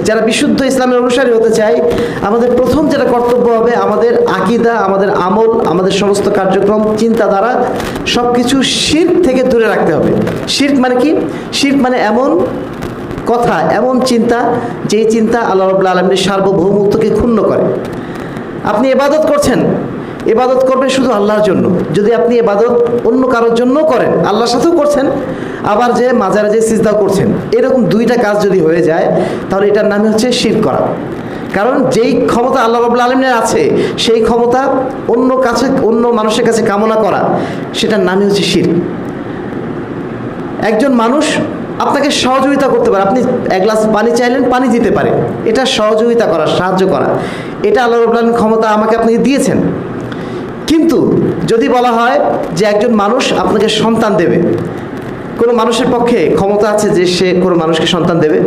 যারা বিশুদ্ধ ইসলামের অনুসারী হতে চাই, আমাদের প্রথম যেটা কর্তব্য হবে, আমাদের আকীদা, আমাদের আমল, আমাদের সমস্ত কার্যক্রম, চিন্তাধারা সব কিছু শিরক থেকে দূরে রাখতে হবে। শিরক মানে কি? শিরক মানে এমন কথা, এমন চিন্তা, যেই চিন্তা আল্লাহ রাব্বুল আলামিনের সার্বভৌমত্বকে ক্ষুণ্ণ করে। আপনি ইবাদত করছেন, ইবাদত করবেন শুধু আল্লাহর জন্য। যদি আপনি ইবাদত অন্য কারোর জন্য করেন, আল্লাহর সাথেও করছেন, আবার যে মাজারে যে সিজদাও করছেন, এরকম দুইটা কাজ যদি হয়ে যায়, তাহলে এটার নাম হচ্ছে শিরক করা। কারণ যেই ক্ষমতা আল্লাহ রাব্বুল আলামিনের আছে, সেই ক্ষমতা অন্য মানুষের কাছে কামনা করা, সেটার নামই হচ্ছে শিরক। একজন মানুষ আপনাকে সহযোগিতা করতে পারে, আপনি এক গ্লাস পানি চাইলেন, পানি দিতে পারে, এটা সহযোগিতা করা, সাহায্য করা, এটা আল্লাহ রাব্বুল আলামিন ক্ষমতা আমাকে আপনি দিয়েছেন। কিন্তু যদি বলা হয় যে একজন মানুষ আপনাকে সন্তান দেবে, কোনো মানুষের পক্ষে ক্ষমতা আছে যে সে কোনো মানুষকে সন্তান দেবে?